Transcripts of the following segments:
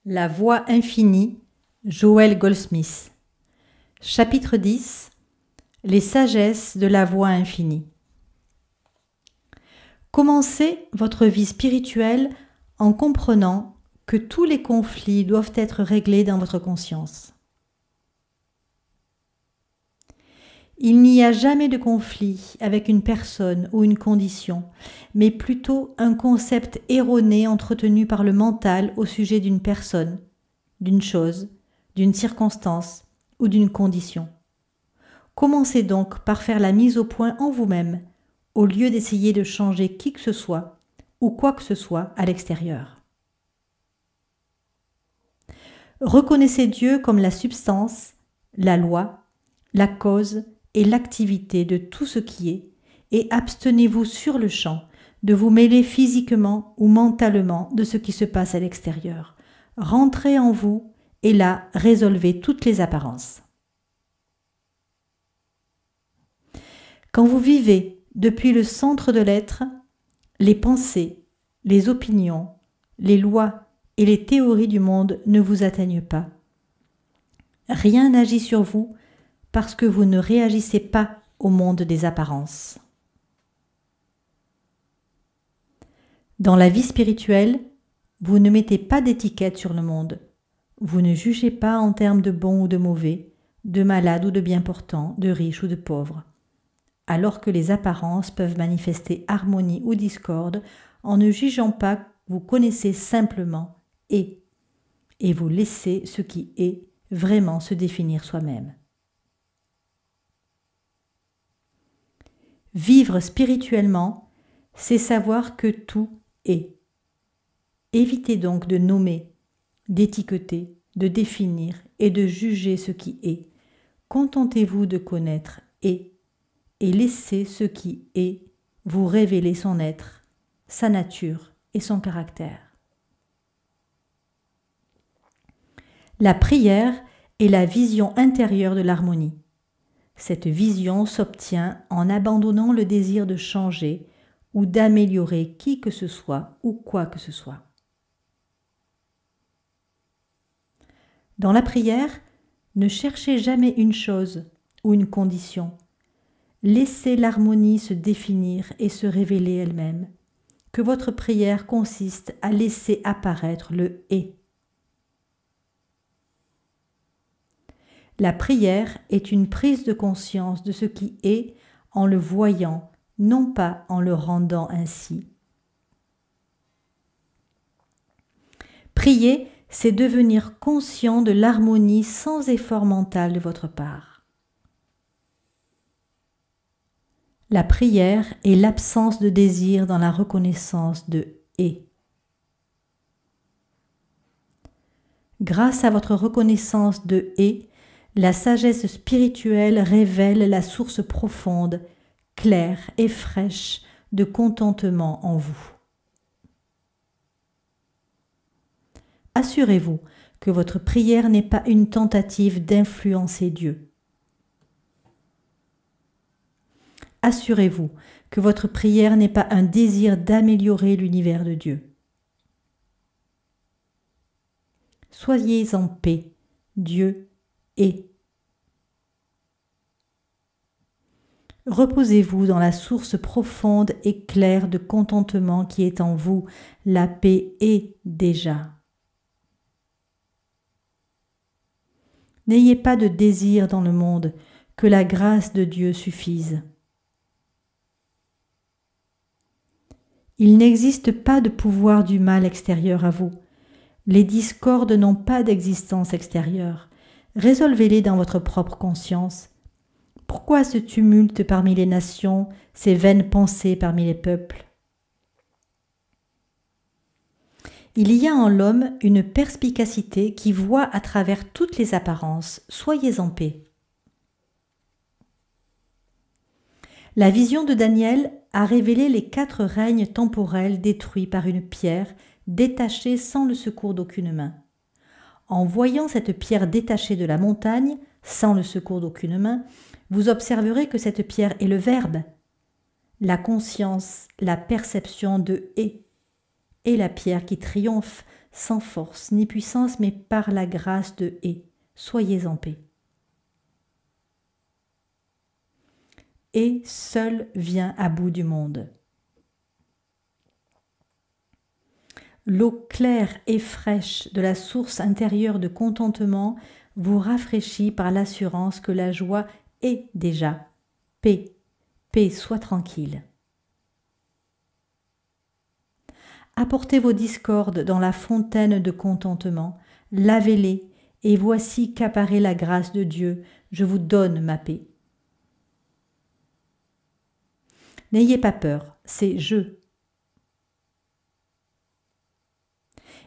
La voix infinie, Joel Goldsmith. Chapitre 10. Les sagesses de la voix infinie. Commencez votre vie spirituelle en comprenant que tous les conflits doivent être réglés dans votre conscience. Il n'y a jamais de conflit avec une personne ou une condition, mais plutôt un concept erroné entretenu par le mental au sujet d'une personne, d'une chose, d'une circonstance ou d'une condition. Commencez donc par faire la mise au point en vous-même, au lieu d'essayer de changer qui que ce soit ou quoi que ce soit à l'extérieur. Reconnaissez Dieu comme la substance, la loi, la cause et l'activité de tout ce qui est, et abstenez-vous sur le champ de vous mêler physiquement ou mentalement de ce qui se passe à l'extérieur. Rentrez en vous et là résolvez toutes les apparences. Quand vous vivez depuis le centre de l'être, les pensées, les opinions, les lois et les théories du monde ne vous atteignent pas. Rien n'agit sur vous parce que vous ne réagissez pas au monde des apparences. Dans la vie spirituelle, vous ne mettez pas d'étiquette sur le monde. Vous ne jugez pas en termes de bon ou de mauvais, de malade ou de bien portant, de riche ou de pauvre. Alors que les apparences peuvent manifester harmonie ou discorde, en ne jugeant pas, vous connaissez simplement et vous laissez ce qui est vraiment se définir soi-même. Vivre spirituellement, c'est savoir que tout est. Évitez donc de nommer, d'étiqueter, de définir et de juger ce qui est. Contentez-vous de connaître et laissez ce qui est vous révéler son être, sa nature et son caractère. La prière est la vision intérieure de l'harmonie. Cette vision s'obtient en abandonnant le désir de changer ou d'améliorer qui que ce soit ou quoi que ce soit. Dans la prière, ne cherchez jamais une chose ou une condition. Laissez l'harmonie se définir et se révéler elle-même. Que votre prière consiste à laisser apparaître le « et ». La prière est une prise de conscience de ce qui est en le voyant, non pas en le rendant ainsi. Prier, c'est devenir conscient de l'harmonie sans effort mental de votre part. La prière est l'absence de désir dans la reconnaissance de « et ». Grâce à votre reconnaissance de « et », la sagesse spirituelle révèle la source profonde, claire et fraîche de contentement en vous. Assurez-vous que votre prière n'est pas une tentative d'influencer Dieu. Assurez-vous que votre prière n'est pas un désir d'améliorer l'univers de Dieu. Soyez en paix, Dieu est. Reposez-vous dans la source profonde et claire de contentement qui est en vous. La paix est déjà. N'ayez pas de désir dans le monde, que la grâce de Dieu suffise. Il n'existe pas de pouvoir du mal extérieur à vous. Les discordes n'ont pas d'existence extérieure. Résolvez-les dans votre propre conscience. Pourquoi ce tumulte parmi les nations, ces vaines pensées parmi les peuples? Il y a en l'homme une perspicacité qui voit à travers toutes les apparences. Soyez en paix. La vision de Daniel a révélé les 4 règnes temporels détruits par une pierre détachée sans le secours d'aucune main. En voyant cette pierre détachée de la montagne, sans le secours d'aucune main, vous observerez que cette pierre est le Verbe, la conscience, la perception de « et la pierre qui triomphe sans force ni puissance, mais par la grâce de Et. Soyez en paix. Et seul vient à bout du monde. L'eau claire et fraîche de la source intérieure de contentement vous rafraîchit par l'assurance que la joie est déjà. Paix, paix, sois tranquille. Apportez vos discordes dans la fontaine de contentement, lavez-les, et voici qu'apparaît la grâce de Dieu, je vous donne ma paix. N'ayez pas peur, c'est je.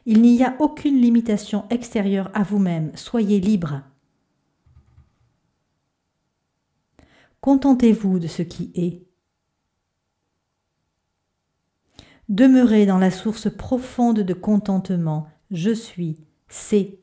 Il n'y a aucune limitation extérieure à vous-même, soyez libre. Contentez-vous de ce qui est. Demeurez dans la source profonde de contentement, je suis, c'est.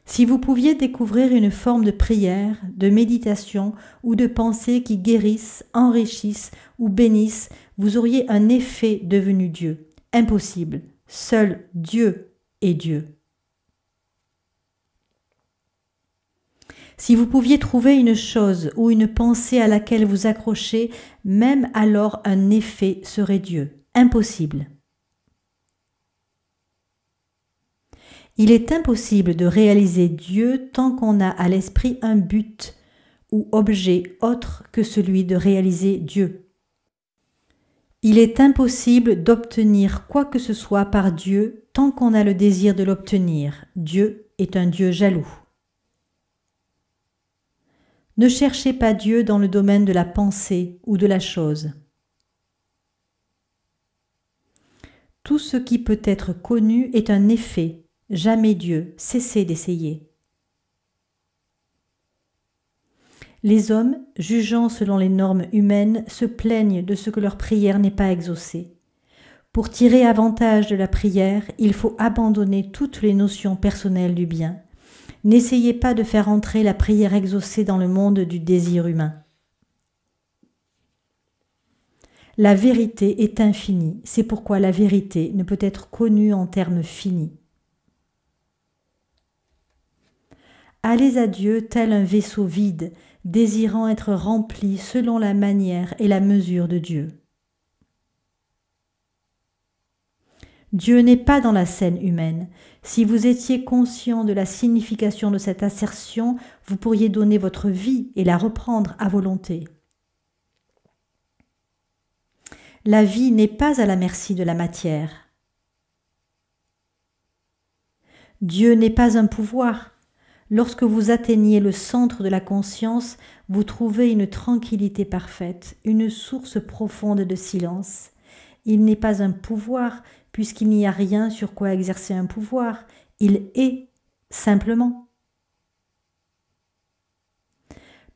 Si vous pouviez découvrir une forme de prière, de méditation ou de pensée qui guérissent, enrichissent ou bénissent, vous auriez un effet devenu Dieu. Impossible. Seul Dieu est Dieu. Si vous pouviez trouver une chose ou une pensée à laquelle vous accrochez, même alors un effet serait Dieu. Impossible. Il est impossible de réaliser Dieu tant qu'on a à l'esprit un but ou objet autre que celui de réaliser Dieu. Il est impossible d'obtenir quoi que ce soit par Dieu tant qu'on a le désir de l'obtenir. Dieu est un Dieu jaloux. Ne cherchez pas Dieu dans le domaine de la pensée ou de la chose. Tout ce qui peut être connu est un effet. Jamais Dieu, cessez d'essayer. Les hommes, jugeant selon les normes humaines, se plaignent de ce que leur prière n'est pas exaucée. Pour tirer avantage de la prière, il faut abandonner toutes les notions personnelles du bien. N'essayez pas de faire entrer la prière exaucée dans le monde du désir humain. La vérité est infinie, c'est pourquoi la vérité ne peut être connue en termes finis. Allez à Dieu tel un vaisseau vide, désirant être rempli selon la manière et la mesure de Dieu. Dieu n'est pas dans la scène humaine. Si vous étiez conscient de la signification de cette assertion, vous pourriez donner votre vie et la reprendre à volonté. La vie n'est pas à la merci de la matière. Dieu n'est pas un pouvoir. Lorsque vous atteignez le centre de la conscience, vous trouvez une tranquillité parfaite, une source profonde de silence. Il n'est pas un pouvoir, puisqu'il n'y a rien sur quoi exercer un pouvoir. Il est, simplement.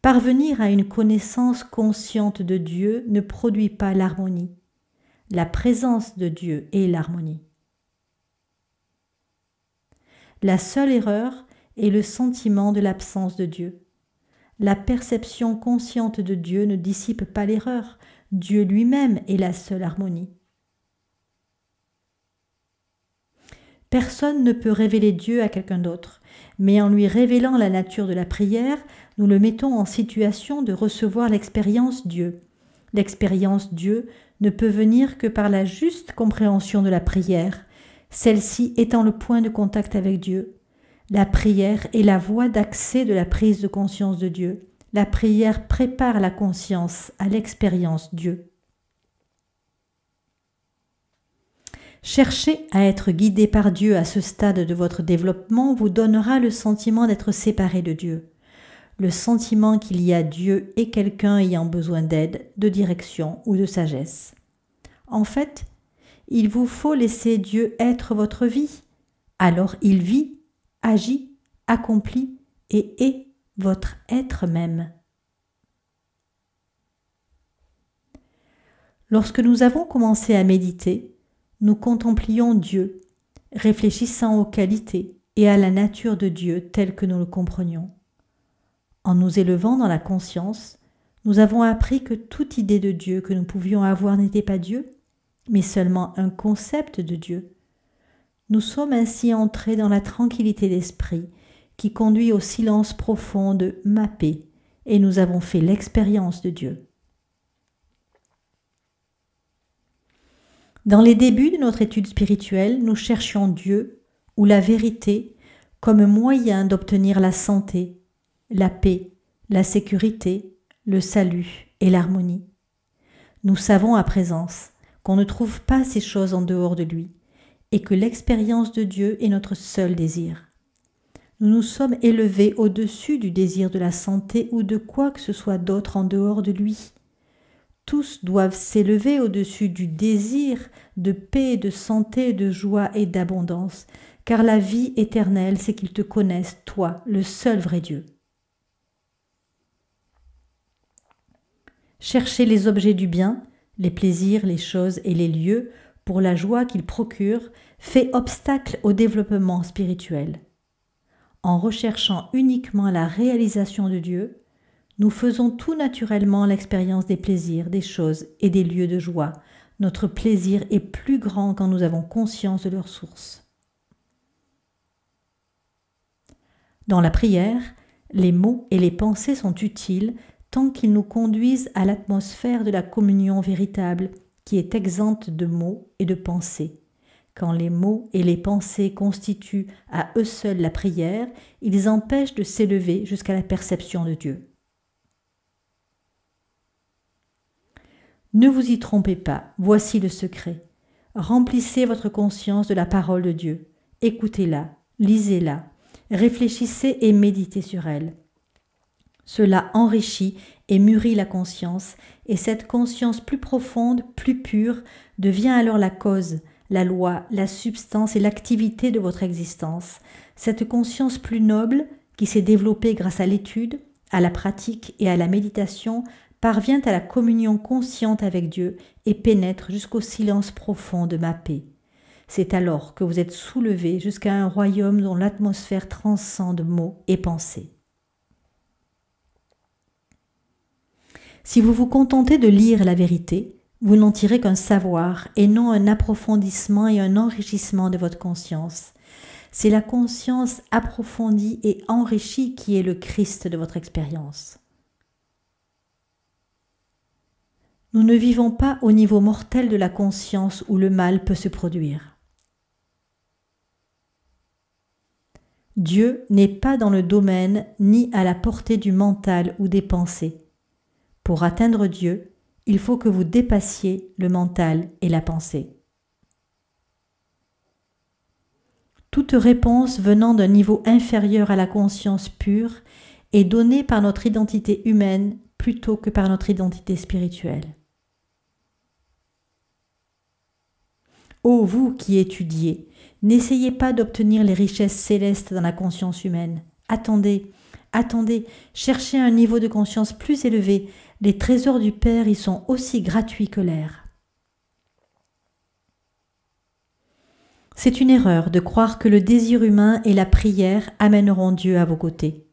Parvenir à une connaissance consciente de Dieu ne produit pas l'harmonie. La présence de Dieu est l'harmonie. La seule erreur est le sentiment de l'absence de Dieu. La perception consciente de Dieu ne dissipe pas l'erreur. Dieu lui-même est la seule harmonie. Personne ne peut révéler Dieu à quelqu'un d'autre, mais en lui révélant la nature de la prière, nous le mettons en situation de recevoir l'expérience Dieu. L'expérience Dieu ne peut venir que par la juste compréhension de la prière, celle-ci étant le point de contact avec Dieu. La prière est la voie d'accès de la prise de conscience de Dieu. La prière prépare la conscience à l'expérience Dieu. Chercher à être guidé par Dieu à ce stade de votre développement vous donnera le sentiment d'être séparé de Dieu. Le sentiment qu'il y a Dieu et quelqu'un ayant besoin d'aide, de direction ou de sagesse. En fait, il vous faut laisser Dieu être votre vie. Alors il vit, agit, accomplit et est votre être même. Lorsque nous avons commencé à méditer, nous contemplions Dieu, réfléchissant aux qualités et à la nature de Dieu telle que nous le comprenions. En nous élevant dans la conscience, nous avons appris que toute idée de Dieu que nous pouvions avoir n'était pas Dieu, mais seulement un concept de Dieu. Nous sommes ainsi entrés dans la tranquillité d'esprit qui conduit au silence profond de ma paix, et nous avons fait l'expérience de Dieu. Dans les débuts de notre étude spirituelle, nous cherchions Dieu ou la vérité comme moyen d'obtenir la santé, la paix, la sécurité, le salut et l'harmonie. Nous savons à présent qu'on ne trouve pas ces choses en dehors de lui et que l'expérience de Dieu est notre seul désir. Nous nous sommes élevés au-dessus du désir de la santé ou de quoi que ce soit d'autre en dehors de lui. Tous doivent s'élever au-dessus du désir de paix, de santé, de joie et d'abondance, car la vie éternelle, c'est qu'ils te connaissent, toi, le seul vrai Dieu. Chercher les objets du bien, les plaisirs, les choses et les lieux pour la joie qu'ils procurent fait obstacle au développement spirituel. En recherchant uniquement la réalisation de Dieu, nous faisons tout naturellement l'expérience des plaisirs, des choses et des lieux de joie. Notre plaisir est plus grand quand nous avons conscience de leur source. Dans la prière, les mots et les pensées sont utiles tant qu'ils nous conduisent à l'atmosphère de la communion véritable qui est exempte de mots et de pensées. Quand les mots et les pensées constituent à eux seuls la prière, ils empêchent de s'élever jusqu'à la perception de Dieu. Ne vous y trompez pas, voici le secret. Remplissez votre conscience de la parole de Dieu. Écoutez-la, lisez-la, réfléchissez et méditez sur elle. Cela enrichit et mûrit la conscience, et cette conscience plus profonde, plus pure, devient alors la cause, la loi, la substance et l'activité de votre existence. Cette conscience plus noble, qui s'est développée grâce à l'étude, à la pratique et à la méditation, parvient à la communion consciente avec Dieu et pénètre jusqu'au silence profond de ma paix. C'est alors que vous êtes soulevé jusqu'à un royaume dont l'atmosphère transcende mots et pensées. Si vous vous contentez de lire la vérité, vous n'en tirez qu'un savoir et non un approfondissement et un enrichissement de votre conscience. C'est la conscience approfondie et enrichie qui est le Christ de votre expérience. Nous ne vivons pas au niveau mortel de la conscience où le mal peut se produire. Dieu n'est pas dans le domaine ni à la portée du mental ou des pensées. Pour atteindre Dieu, il faut que vous dépassiez le mental et la pensée. Toute réponse venant d'un niveau inférieur à la conscience pure est donnée par notre identité humaine plutôt que par notre identité spirituelle. Ô vous qui étudiez, n'essayez pas d'obtenir les richesses célestes dans la conscience humaine. Attendez, cherchez un niveau de conscience plus élevé. Les trésors du Père y sont aussi gratuits que l'air. C'est une erreur de croire que le désir humain et la prière amèneront Dieu à vos côtés.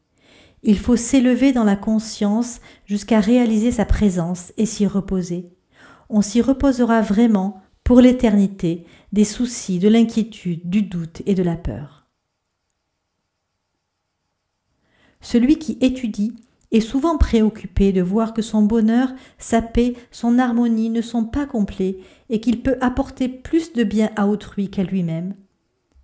Il faut s'élever dans la conscience jusqu'à réaliser sa présence et s'y reposer. On s'y reposera vraiment pour l'éternité des soucis, de l'inquiétude, du doute et de la peur. Celui qui étudie est souvent préoccupé de voir que son bonheur, sa paix, son harmonie ne sont pas complets et qu'il peut apporter plus de bien à autrui qu'à lui-même.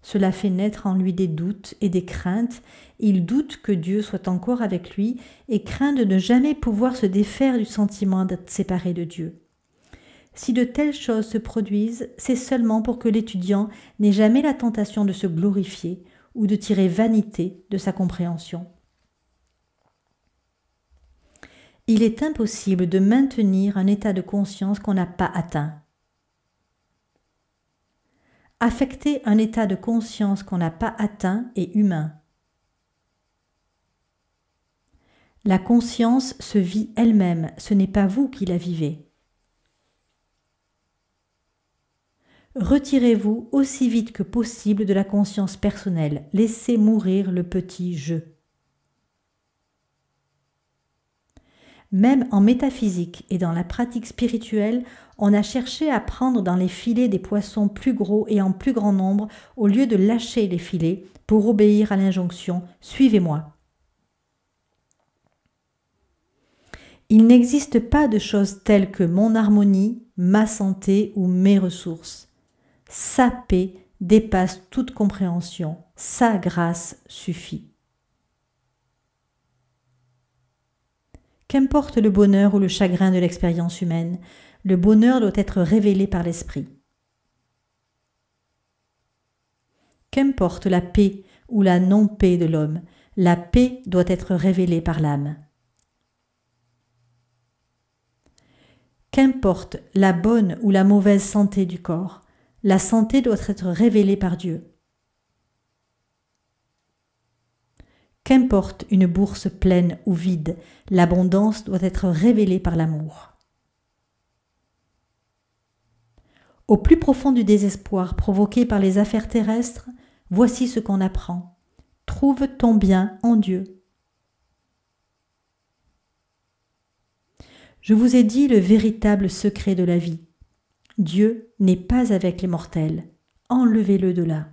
Cela fait naître en lui des doutes et des craintes. Il doute que Dieu soit encore avec lui et craint de ne jamais pouvoir se défaire du sentiment d'être séparé de Dieu. Si de telles choses se produisent, c'est seulement pour que l'étudiant n'ait jamais la tentation de se glorifier ou de tirer vanité de sa compréhension. Il est impossible de maintenir un état de conscience qu'on n'a pas atteint. Affecter un état de conscience qu'on n'a pas atteint est humain. La conscience se vit elle-même, ce n'est pas vous qui la vivez. Retirez-vous aussi vite que possible de la conscience personnelle, laissez mourir le petit « je ». Même en métaphysique et dans la pratique spirituelle, on a cherché à prendre dans les filets des poissons plus gros et en plus grand nombre au lieu de lâcher les filets pour obéir à l'injonction « Suivez-moi ». Il n'existe pas de choses telles que mon harmonie, ma santé ou mes ressources. Sa paix dépasse toute compréhension, sa grâce suffit. Qu'importe le bonheur ou le chagrin de l'expérience humaine, le bonheur doit être révélé par l'esprit. Qu'importe la paix ou la non-paix de l'homme, la paix doit être révélée par l'âme. Qu'importe la bonne ou la mauvaise santé du corps, la santé doit être révélée par Dieu. Qu'importe une bourse pleine ou vide, l'abondance doit être révélée par l'amour. Au plus profond du désespoir provoqué par les affaires terrestres, voici ce qu'on apprend. Trouve ton bien en Dieu. Je vous ai dit le véritable secret de la vie. Dieu n'est pas avec les mortels. Enlevez-le de là.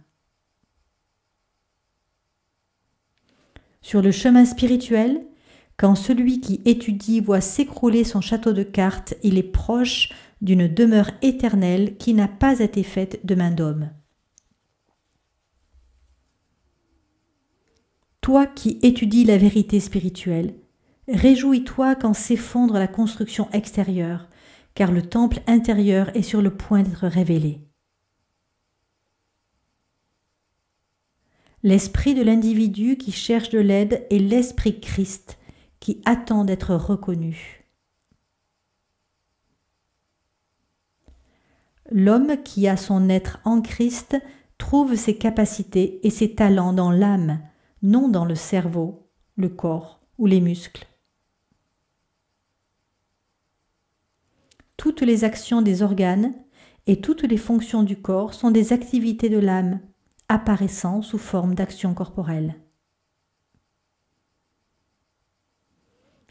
Sur le chemin spirituel, quand celui qui étudie voit s'écrouler son château de cartes, il est proche d'une demeure éternelle qui n'a pas été faite de main d'homme. Toi qui étudies la vérité spirituelle, réjouis-toi quand s'effondre la construction extérieure, car le temple intérieur est sur le point d'être révélé. L'esprit de l'individu qui cherche de l'aide est l'esprit Christ qui attend d'être reconnu. L'homme qui a son être en Christ trouve ses capacités et ses talents dans l'âme, non dans le cerveau, le corps ou les muscles. Toutes les actions des organes et toutes les fonctions du corps sont des activités de l'âme, apparaissant sous forme d'actions corporelles.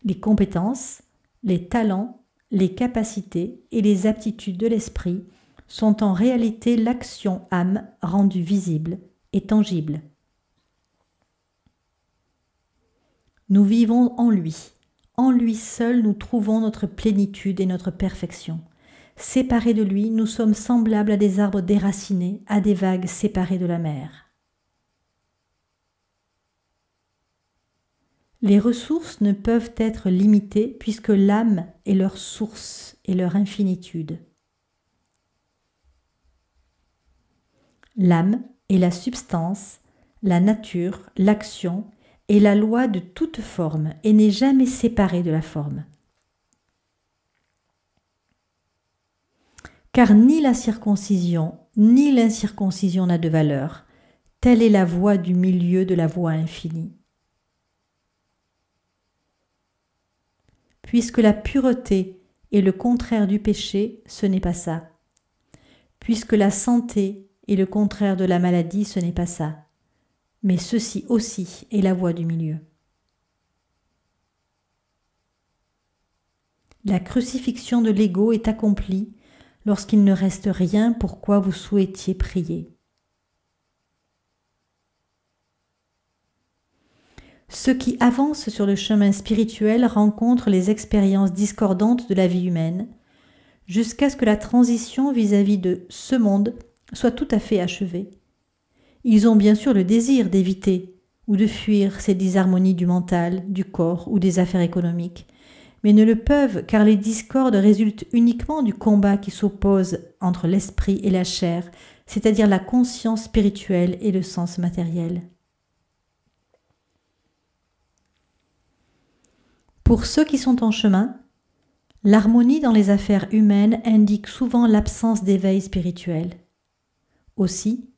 Les compétences, les talents, les capacités et les aptitudes de l'esprit sont en réalité l'action âme rendue visible et tangible. Nous vivons en lui seul nous trouvons notre plénitude et notre perfection. Séparés de lui, nous sommes semblables à des arbres déracinés, à des vagues séparées de la mer. Les ressources ne peuvent être limitées puisque l'âme est leur source et leur infinitude. L'âme est la substance, la nature, l'action et la loi de toute forme et n'est jamais séparée de la forme. Car ni la circoncision ni l'incirconcision n'a de valeur. Telle est la voie du milieu de la voie infinie. Puisque la pureté est le contraire du péché, ce n'est pas ça. Puisque la santé est le contraire de la maladie, ce n'est pas ça. Mais ceci aussi est la voie du milieu. La crucifixion de l'ego est accomplie lorsqu'il ne reste rien pour quoi vous souhaitiez prier. Ceux qui avancent sur le chemin spirituel rencontrent les expériences discordantes de la vie humaine, jusqu'à ce que la transition vis-à-vis de ce monde soit tout à fait achevée. Ils ont bien sûr le désir d'éviter ou de fuir ces disharmonies du mental, du corps ou des affaires économiques, mais ne le peuvent car les discordes résultent uniquement du combat qui s'oppose entre l'esprit et la chair, c'est-à-dire la conscience spirituelle et le sens matériel. Pour ceux qui sont en chemin, l'harmonie dans les affaires humaines indique souvent l'absence d'éveil spirituel. Aussi,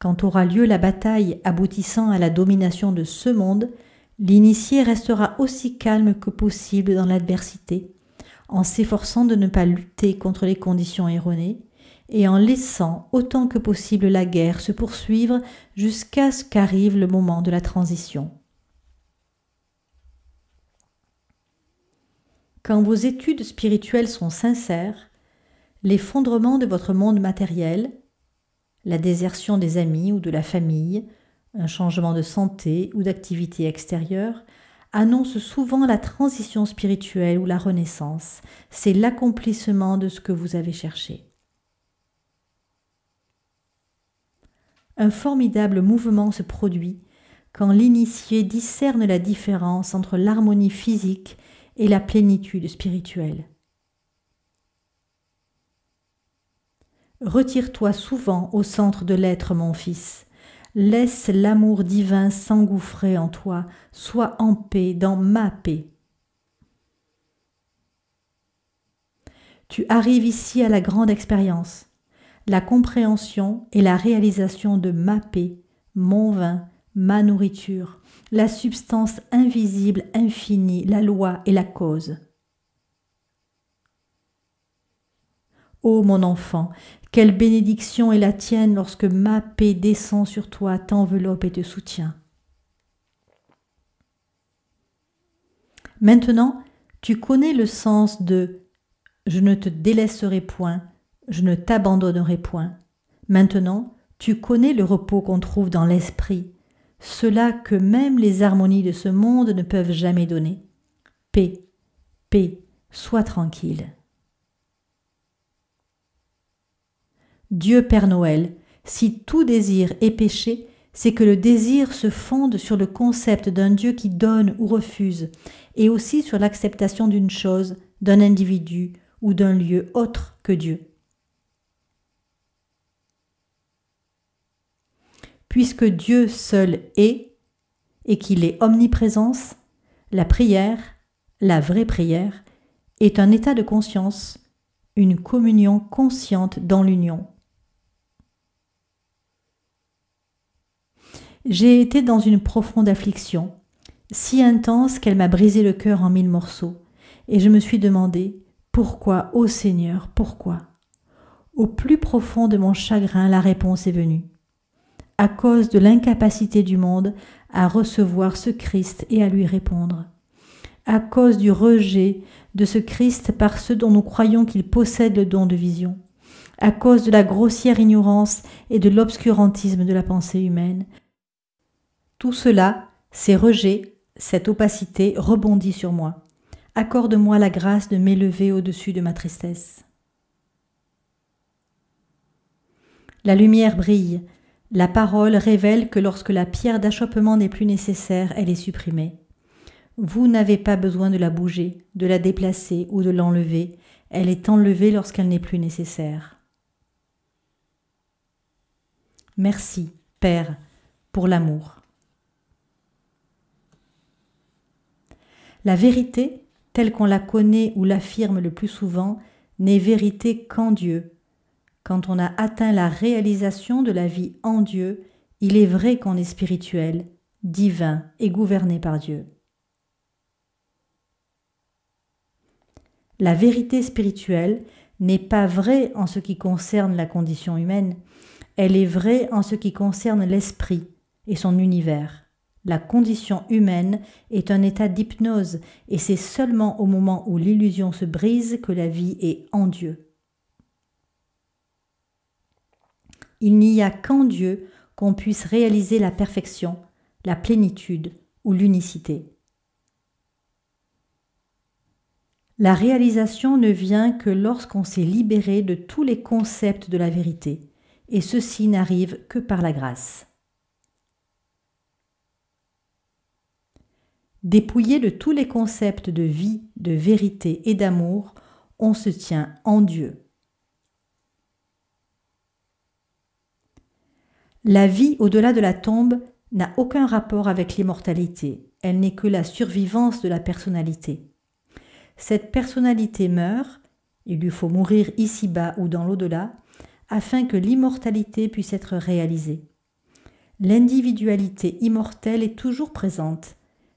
quand aura lieu la bataille aboutissant à la domination de ce monde, l'initié restera aussi calme que possible dans l'adversité, en s'efforçant de ne pas lutter contre les conditions erronées et en laissant autant que possible la guerre se poursuivre jusqu'à ce qu'arrive le moment de la transition. Quand vos études spirituelles sont sincères, l'effondrement de votre monde matériel, la désertion des amis ou de la famille, un changement de santé ou d'activité extérieure, annonce souvent la transition spirituelle ou la renaissance. C'est l'accomplissement de ce que vous avez cherché. Un formidable mouvement se produit quand l'initié discerne la différence entre l'harmonie physique et la plénitude spirituelle. Retire-toi souvent au centre de l'être, mon fils. Laisse l'amour divin s'engouffrer en toi. Sois en paix dans ma paix. Tu arrives ici à la grande expérience, la compréhension et la réalisation de ma paix, mon vin, ma nourriture, la substance invisible, infinie, la loi et la cause. Ô mon enfant, quelle bénédiction est la tienne lorsque ma paix descend sur toi, t'enveloppe et te soutient. Maintenant, tu connais le sens de « je ne te délaisserai point, je ne t'abandonnerai point ». Maintenant, tu connais le repos qu'on trouve dans l'esprit, cela que même les harmonies de ce monde ne peuvent jamais donner. Paix, paix, sois tranquille. Dieu Père Noël, si tout désir est péché, c'est que le désir se fonde sur le concept d'un Dieu qui donne ou refuse, et aussi sur l'acceptation d'une chose, d'un individu ou d'un lieu autre que Dieu. Puisque Dieu seul est, et qu'il est omniprésence, la prière, la vraie prière, est un état de conscience, une communion consciente dans l'union. J'ai été dans une profonde affliction, si intense qu'elle m'a brisé le cœur en 1000 morceaux, et je me suis demandé, pourquoi, ô Seigneur, pourquoi ? Au plus profond de mon chagrin, la réponse est venue. À cause de l'incapacité du monde à recevoir ce Christ et à lui répondre. À cause du rejet de ce Christ par ceux dont nous croyons qu'il possède le don de vision. À cause de la grossière ignorance et de l'obscurantisme de la pensée humaine. Tout cela, ces rejets, cette opacité rebondit sur moi. Accorde-moi la grâce de m'élever au-dessus de ma tristesse. La lumière brille. La parole révèle que lorsque la pierre d'achoppement n'est plus nécessaire, elle est supprimée. Vous n'avez pas besoin de la bouger, de la déplacer ou de l'enlever. Elle est enlevée lorsqu'elle n'est plus nécessaire. Merci, Père, pour l'amour. La vérité, telle qu'on la connaît ou l'affirme le plus souvent, n'est vérité qu'en Dieu. Quand on a atteint la réalisation de la vie en Dieu, il est vrai qu'on est spirituel, divin et gouverné par Dieu. La vérité spirituelle n'est pas vraie en ce qui concerne la condition humaine, elle est vraie en ce qui concerne l'esprit et son univers. La condition humaine est un état d'hypnose et c'est seulement au moment où l'illusion se brise que la vie est en Dieu. Il n'y a qu'en Dieu qu'on puisse réaliser la perfection, la plénitude ou l'unicité. La réalisation ne vient que lorsqu'on s'est libéré de tous les concepts de la vérité, et ceci n'arrive que par la grâce. Dépouillé de tous les concepts de vie, de vérité et d'amour, on se tient en Dieu. La vie au-delà de la tombe n'a aucun rapport avec l'immortalité, elle n'est que la survivance de la personnalité. Cette personnalité meurt, il lui faut mourir ici-bas ou dans l'au-delà, afin que l'immortalité puisse être réalisée. L'individualité immortelle est toujours présente,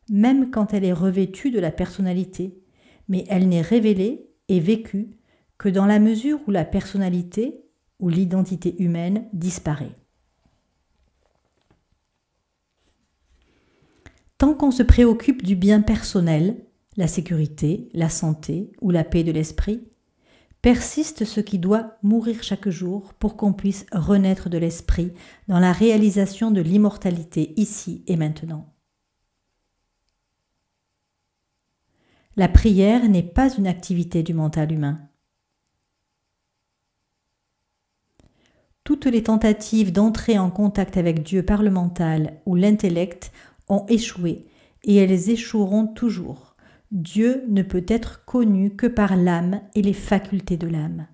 même quand elle est revêtue de la personnalité, mais elle n'est révélée et vécue que dans la mesure où la personnalité ou l'identité humaine disparaît. Tant qu'on se préoccupe du bien personnel, la sécurité, la santé ou la paix de l'esprit, persiste ce qui doit mourir chaque jour pour qu'on puisse renaître de l'esprit dans la réalisation de l'immortalité ici et maintenant. La prière n'est pas une activité du mental humain. Toutes les tentatives d'entrer en contact avec Dieu par le mental ou l'intellect ont échoué et elles échoueront toujours. Dieu ne peut être connu que par l'âme et les facultés de l'âme.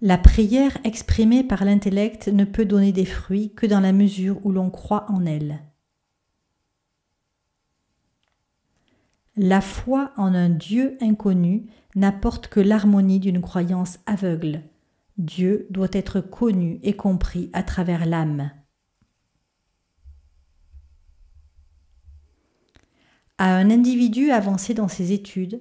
La prière exprimée par l'intellect ne peut donner des fruits que dans la mesure où l'on croit en elle. La foi en un Dieu inconnu n'apporte que l'harmonie d'une croyance aveugle. Dieu doit être connu et compris à travers l'âme. À un individu avancé dans ses études,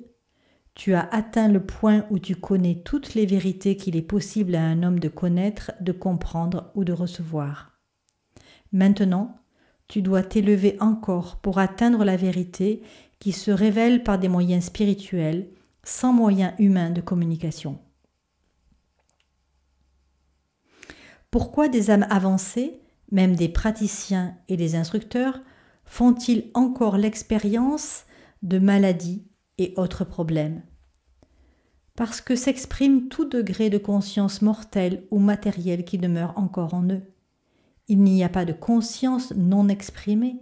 tu as atteint le point où tu connais toutes les vérités qu'il est possible à un homme de connaître, de comprendre ou de recevoir. Maintenant, tu dois t'élever encore pour atteindre la vérité qui se révèle par des moyens spirituels, sans moyens humains de communication. Pourquoi des âmes avancées, même des praticiens et des instructeurs, font-ils encore l'expérience de maladies et autres problèmes? Parce que s'exprime tout degré de conscience mortelle ou matérielle qui demeure encore en eux. Il n'y a pas de conscience non exprimée,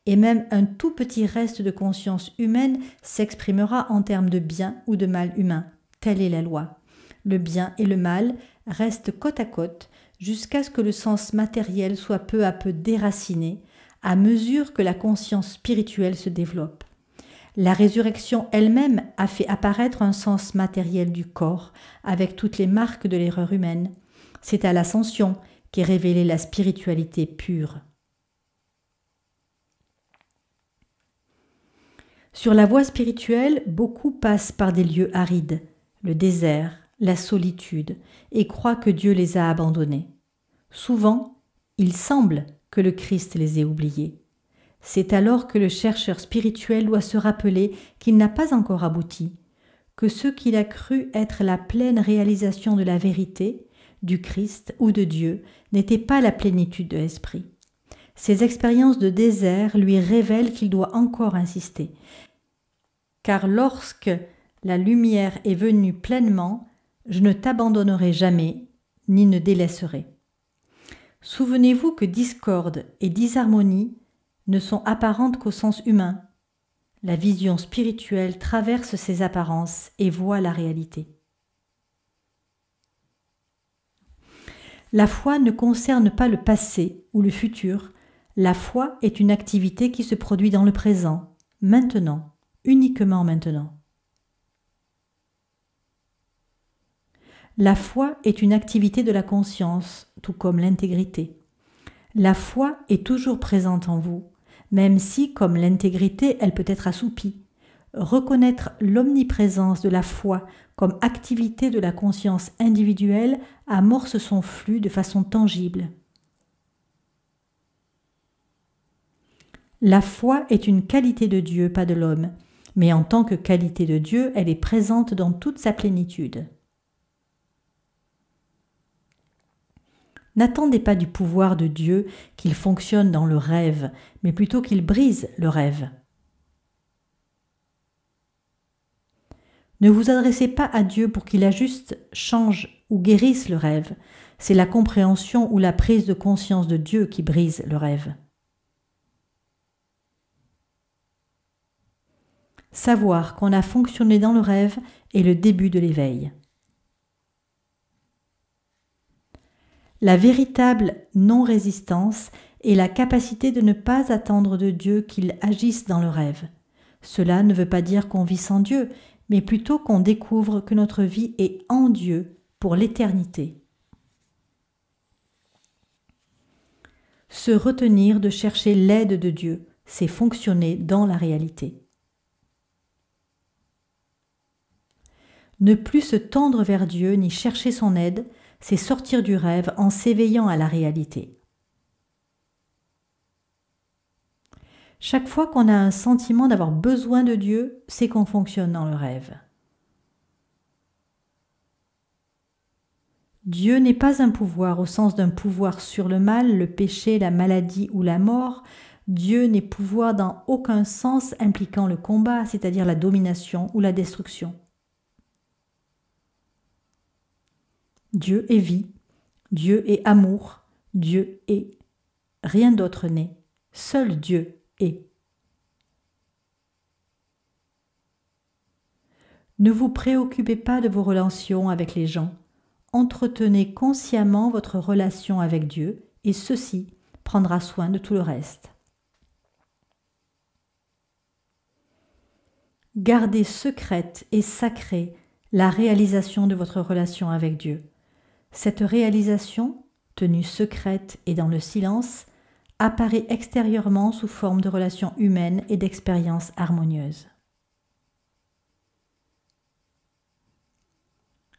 et même un tout petit reste de conscience humaine s'exprimera en termes de bien ou de mal humain. Telle est la loi. Le bien et le mal restent côte à côte jusqu'à ce que le sens matériel soit peu à peu déraciné à mesure que la conscience spirituelle se développe. La résurrection elle-même a fait apparaître un sens matériel du corps avec toutes les marques de l'erreur humaine. C'est à l'ascension qu'est révélée la spiritualité pure. Sur la voie spirituelle, beaucoup passent par des lieux arides, le désert, la solitude, et croient que Dieu les a abandonnés. Souvent, il semble que le Christ les ait oubliés. C'est alors que le chercheur spirituel doit se rappeler qu'il n'a pas encore abouti, que ce qu'il a cru être la pleine réalisation de la vérité, du Christ ou de Dieu, n'était pas la plénitude de l'esprit. Ces expériences de désert lui révèlent qu'il doit encore insister, car lorsque la lumière est venue pleinement, je ne t'abandonnerai jamais, ni ne délaisserai. Souvenez-vous que discorde et disharmonie ne sont apparentes qu'au sens humain. La vision spirituelle traverse ces apparences et voit la réalité. La foi ne concerne pas le passé ou le futur. La foi est une activité qui se produit dans le présent, maintenant, uniquement maintenant. La foi est une activité de la conscience, tout comme l'intégrité. La foi est toujours présente en vous, même si, comme l'intégrité, elle peut être assoupie. Reconnaître l'omniprésence de la foi comme activité de la conscience individuelle amorce son flux de façon tangible. La foi est une qualité de Dieu, pas de l'homme, mais en tant que qualité de Dieu, elle est présente dans toute sa plénitude. N'attendez pas du pouvoir de Dieu qu'il fonctionne dans le rêve, mais plutôt qu'il brise le rêve. Ne vous adressez pas à Dieu pour qu'il ajuste, change ou guérisse le rêve. C'est la compréhension ou la prise de conscience de Dieu qui brise le rêve. Savoir qu'on a fonctionné dans le rêve est le début de l'éveil. La véritable non-résistance est la capacité de ne pas attendre de Dieu qu'il agisse dans le rêve. Cela ne veut pas dire qu'on vit sans Dieu, mais plutôt qu'on découvre que notre vie est en Dieu pour l'éternité. Se retenir de chercher l'aide de Dieu, c'est fonctionner dans la réalité. Ne plus se tendre vers Dieu ni chercher son aide, c'est sortir du rêve en s'éveillant à la réalité. Chaque fois qu'on a un sentiment d'avoir besoin de Dieu, c'est qu'on fonctionne dans le rêve. Dieu n'est pas un pouvoir au sens d'un pouvoir sur le mal, le péché, la maladie ou la mort. Dieu n'est pouvoir dans aucun sens impliquant le combat, c'est-à-dire la domination ou la destruction. Dieu est vie, Dieu est amour, Dieu est. Rien d'autre n'est. Seul Dieu est. Ne vous préoccupez pas de vos relations avec les gens. Entretenez consciemment votre relation avec Dieu et ceci prendra soin de tout le reste. Gardez secrète et sacrée la réalisation de votre relation avec Dieu. Cette réalisation, tenue secrète et dans le silence, apparaît extérieurement sous forme de relations humaines et d'expériences harmonieuses.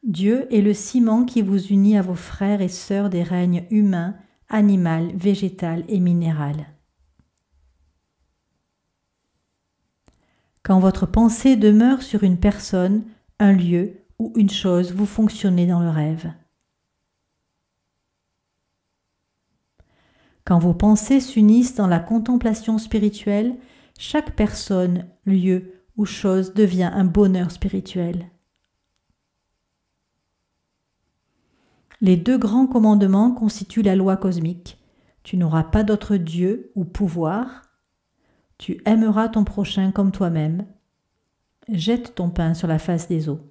Dieu est le ciment qui vous unit à vos frères et sœurs des règnes humain, animal, végétal et minéral. Quand votre pensée demeure sur une personne, un lieu ou une chose, vous fonctionnez dans le rêve. Quand vos pensées s'unissent dans la contemplation spirituelle, chaque personne, lieu ou chose devient un bonheur spirituel. Les 2 grands commandements constituent la loi cosmique. Tu n'auras pas d'autre Dieu ou pouvoir. Tu aimeras ton prochain comme toi-même. Jette ton pain sur la face des eaux.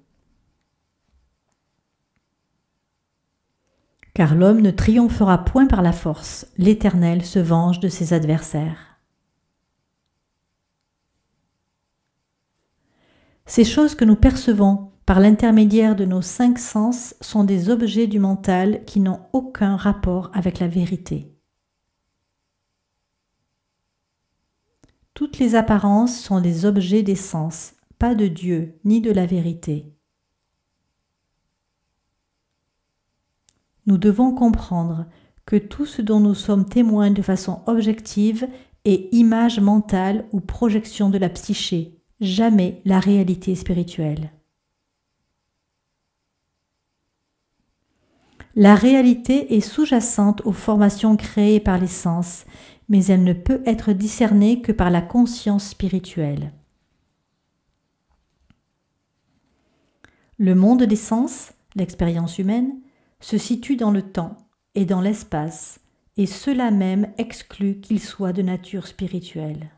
Car l'homme ne triomphera point par la force. L'Éternel se venge de ses adversaires. Ces choses que nous percevons par l'intermédiaire de nos 5 sens sont des objets du mental qui n'ont aucun rapport avec la vérité. Toutes les apparences sont des objets des sens, pas de Dieu ni de la vérité. Nous devons comprendre que tout ce dont nous sommes témoins de façon objective est image mentale ou projection de la psyché, jamais la réalité spirituelle. La réalité est sous-jacente aux formations créées par les sens, mais elle ne peut être discernée que par la conscience spirituelle. Le monde des sens, l'expérience humaine, se situe dans le temps et dans l'espace, et cela même exclut qu'il soit de nature spirituelle.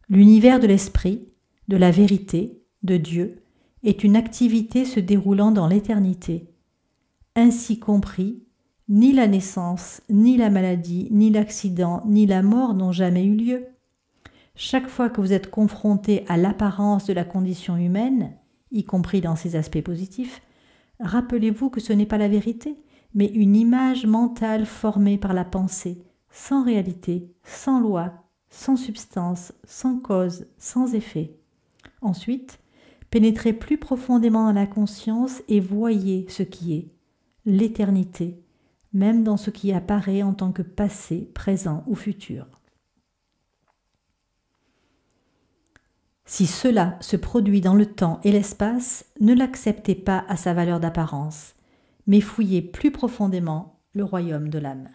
L'univers de l'esprit, de la vérité, de Dieu, est une activité se déroulant dans l'éternité. Ainsi compris, ni la naissance, ni la maladie, ni l'accident, ni la mort n'ont jamais eu lieu. Chaque fois que vous êtes confronté à l'apparence de la condition humaine, y compris dans ses aspects positifs, rappelez-vous que ce n'est pas la vérité, mais une image mentale formée par la pensée, sans réalité, sans loi, sans substance, sans cause, sans effet. Ensuite, pénétrez plus profondément dans la conscience et voyez ce qui est, l'éternité, même dans ce qui apparaît en tant que passé, présent ou futur. Si cela se produit dans le temps et l'espace, ne l'acceptez pas à sa valeur d'apparence, mais fouillez plus profondément le royaume de l'âme.